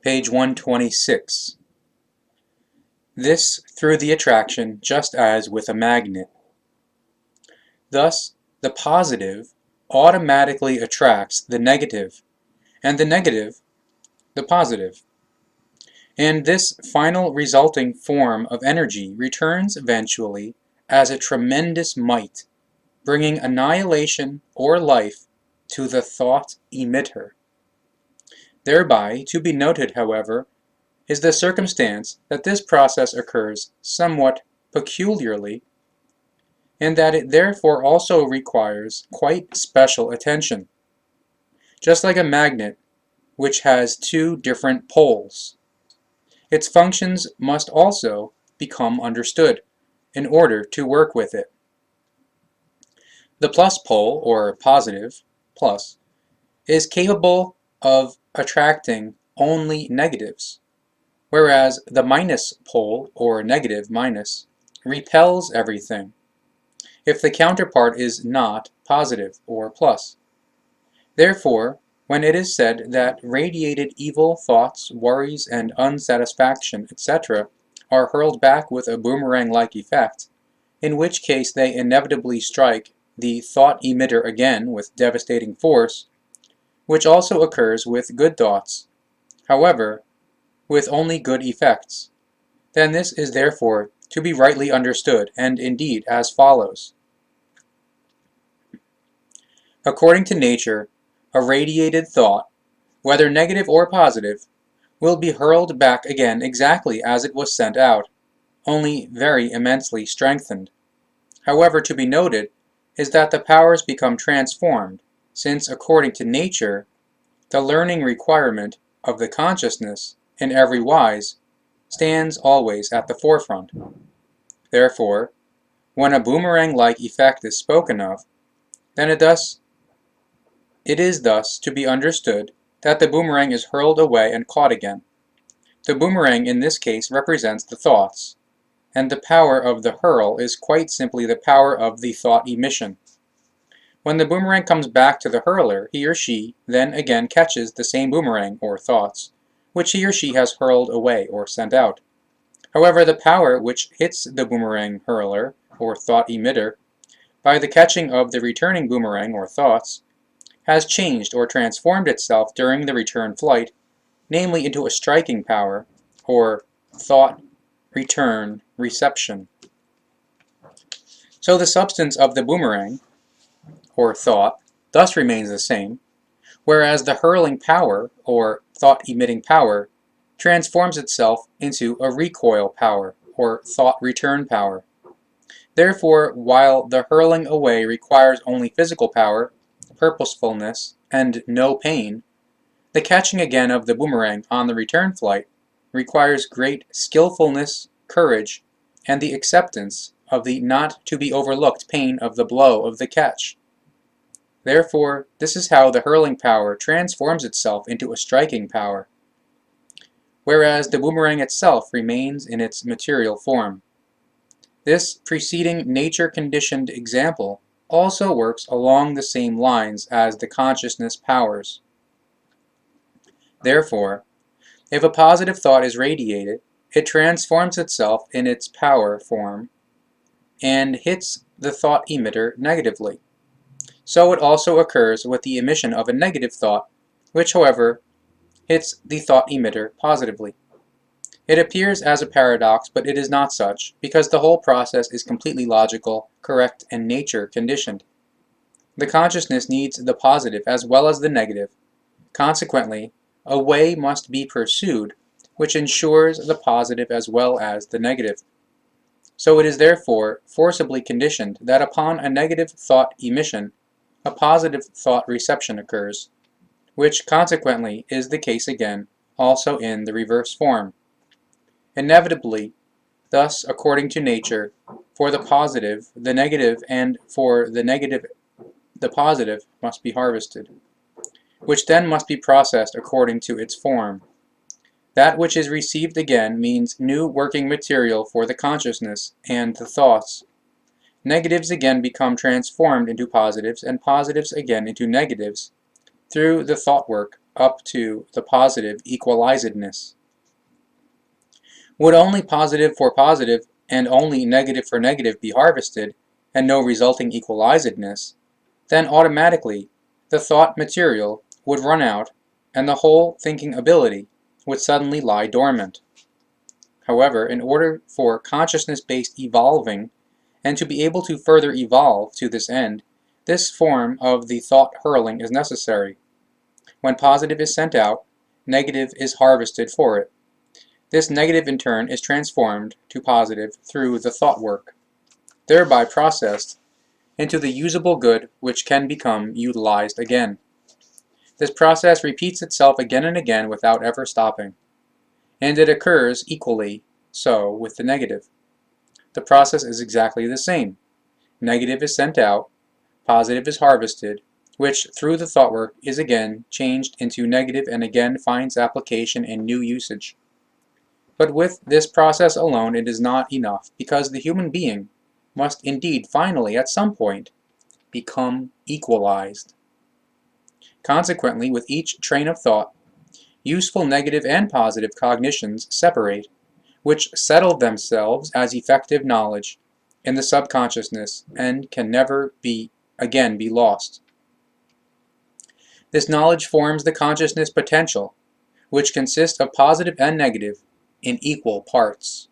page 126. This through the attraction just as with a magnet. Thus, the positive automatically attracts the negative, and the negative, the positive. And this final resulting form of energy returns eventually as a tremendous might, bringing annihilation or life to the thought emitter. Thereby, to be noted, however, is the circumstance that this process occurs somewhat peculiarly, and that it therefore also requires quite special attention. Just like a magnet, which has two different poles, its functions must also become understood in order to work with it. The plus pole, or positive, plus, is capable of attracting only negatives, whereas the minus pole, or negative minus, repels everything, if the counterpart is not positive, or plus. Therefore, when it is said that radiated evil thoughts, worries, and unsatisfaction, etc., are hurled back with a boomerang-like effect, in which case they inevitably strike the thought emitter again with devastating force, which also occurs with good thoughts, however, with only good effects, then this is therefore to be rightly understood, and indeed as follows. According to nature, a radiated thought, whether negative or positive, will be hurled back again exactly as it was sent out, only very immensely strengthened. However, to be noted is that the powers become transformed, since according to nature, the learning requirement of the consciousness, in every wise, stands always at the forefront. Therefore, when a boomerang-like effect is spoken of, then it is thus to be understood that the boomerang is hurled away and caught again. The boomerang in this case represents the thoughts, and the power of the hurl is quite simply the power of the thought emission. When the boomerang comes back to the hurler, he or she then again catches the same boomerang, or thoughts, which he or she has hurled away or sent out. However, the power which hits the boomerang hurler, or thought emitter, by the catching of the returning boomerang, or thoughts, has changed or transformed itself during the return flight, namely into a striking power, or thought return reception. So the substance of the boomerang, or thought, thus remains the same, whereas the hurling power, or thought-emitting power, transforms itself into a recoil power, or thought return power. Therefore, while the hurling away requires only physical power, purposefulness, and no pain, the catching again of the boomerang on the return flight requires great skillfulness, courage, and the acceptance of the not-to-be-overlooked pain of the blow of the catch. Therefore, this is how the hurling power transforms itself into a striking power, whereas the boomerang itself remains in its material form. This preceding nature-conditioned example also works along the same lines as the consciousness powers. Therefore, if a positive thought is radiated, it transforms itself in its power form and hits the thought emitter negatively. So it also occurs with the emission of a negative thought, which, however, hits the thought emitter positively. It appears as a paradox, but it is not such, because the whole process is completely logical, correct, and nature-conditioned. The consciousness needs the positive as well as the negative. Consequently, a way must be pursued which ensures the positive as well as the negative. So it is therefore forcibly conditioned that upon a negative thought emission, a positive thought reception occurs, which consequently is the case again, also in the reverse form. Inevitably, thus according to nature, for the positive, the negative, and for the negative, the positive must be harvested, which then must be processed according to its form. That which is received again means new working material for the consciousness and the thoughts. Negatives again become transformed into positives, and positives again into negatives, through the thought work up to the positive equalizedness. Would only positive for positive and only negative for negative be harvested, and no resulting equalizedness, then automatically the thought material would run out and the whole thinking ability would suddenly lie dormant. However, in order for consciousness-based evolving and to be able to further evolve to this end, this form of the thought hurling is necessary. When positive is sent out, negative is harvested for it. This negative in turn is transformed to positive through the thought work, thereby processed into the usable good which can become utilized again. This process repeats itself again and again without ever stopping, and it occurs equally so with the negative. The process is exactly the same. Negative is sent out, positive is harvested, which through the thought work is again changed into negative and again finds application in new usage. But with this process alone it is not enough, because the human being must indeed finally at some point become equalized. Consequently, with each train of thought, useful negative and positive cognitions separate, which settle themselves as effective knowledge in the subconsciousness and can never again be lost. This knowledge forms the consciousness potential, which consists of positive and negative in equal parts.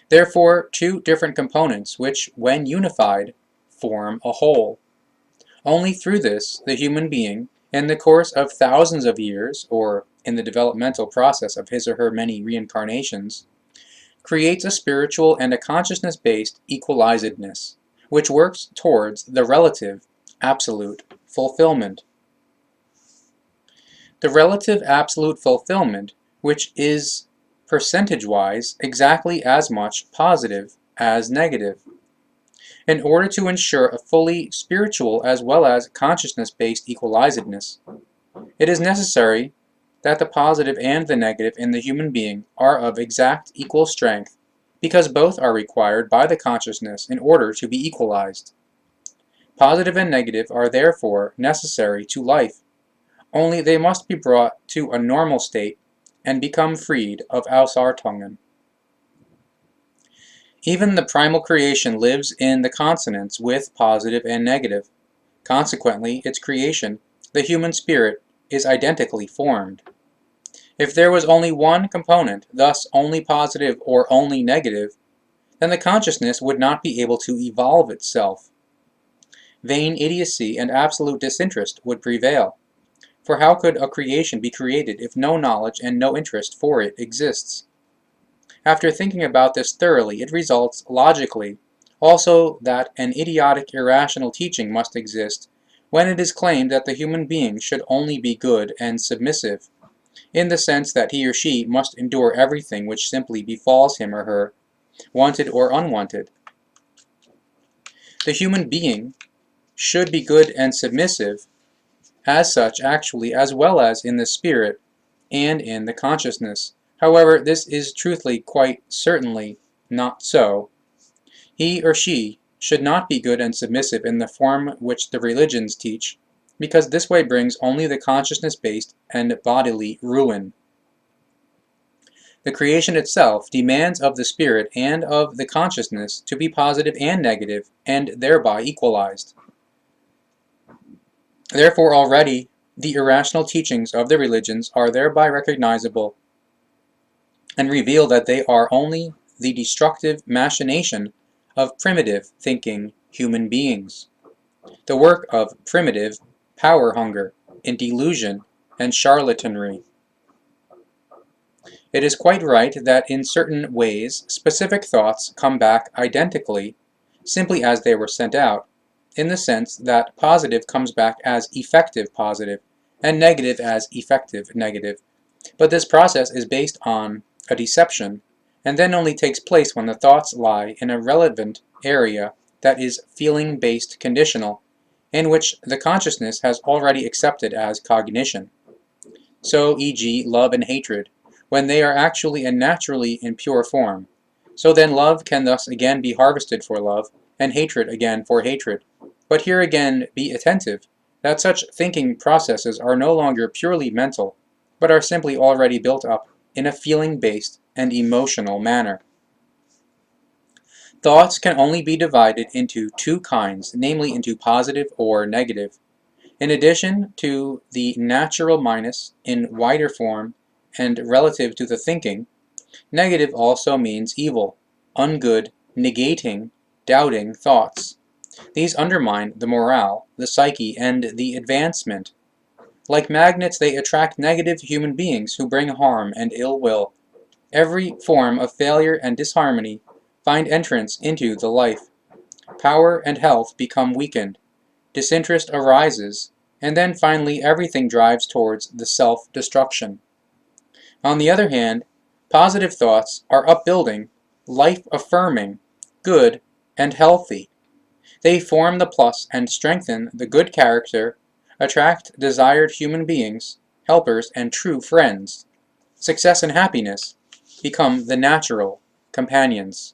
Therefore, two different components which, when unified, form a whole. Only through this, the human being, in the course of thousands of years, or in the developmental process of his or her many reincarnations, creates a spiritual and a consciousness-based equalizedness, which works towards the relative, absolute fulfillment. The relative absolute fulfillment, which is percentage-wise exactly as much positive as negative. In order to ensure a fully spiritual as well as consciousness-based equalizedness, it is necessary that the positive and the negative in the human being are of exact equal strength, because both are required by the consciousness in order to be equalized. Positive and negative are therefore necessary to life, only they must be brought to a normal state and become freed of Ausartungen. Even the primal creation lives in the consonance with positive and negative. Consequently, its creation, the human spirit, is identically formed. If there was only one component, thus only positive or only negative, then the consciousness would not be able to evolve itself. Vain idiocy and absolute disinterest would prevail. For how could a creation be created if no knowledge and no interest for it exists? After thinking about this thoroughly, it results, logically, also that an idiotic irrational teaching must exist when it is claimed that the human being should only be good and submissive, in the sense that he or she must endure everything which simply befalls him or her, wanted or unwanted. The human being should be good and submissive as such actually, as well as in the spirit and in the consciousness. However, this is truthfully quite certainly not so. He or she should not be good and submissive in the form which the religions teach, because this way brings only the consciousness-based and bodily ruin. The creation itself demands of the spirit and of the consciousness to be positive and negative, and thereby equalized. Therefore already the irrational teachings of the religions are thereby recognizable and reveal that they are only the destructive machination of primitive thinking human beings, the work of primitive power hunger in delusion and charlatanry. It is quite right that in certain ways specific thoughts come back identically, simply as they were sent out, in the sense that positive comes back as effective positive, and negative as effective negative. But this process is based on a deception, and then only takes place when the thoughts lie in a relevant area that is feeling-based conditional, in which the consciousness has already accepted as cognition. So, e.g., love and hatred, when they are actually and naturally in pure form. So then love can thus again be harvested for love, and hatred again for hatred. But here again be attentive, that such thinking processes are no longer purely mental, but are simply already built up in a feeling-based and emotional manner. Thoughts can only be divided into two kinds, namely into positive or negative. In addition to the natural minus in wider form and relative to the thinking, negative also means evil, ungood, negating, doubting thoughts. These undermine the morale, the psyche, and the advancement. Like magnets, they attract negative human beings who bring harm and ill will. Every form of failure and disharmony find entrance into the life. Power and health become weakened. Disinterest arises, and then finally everything drives towards the self-destruction. On the other hand, positive thoughts are upbuilding, life-affirming, good, and healthy. They form the plus and strengthen the good character, attract desired human beings, helpers, and true friends. Success and happiness become the natural companions.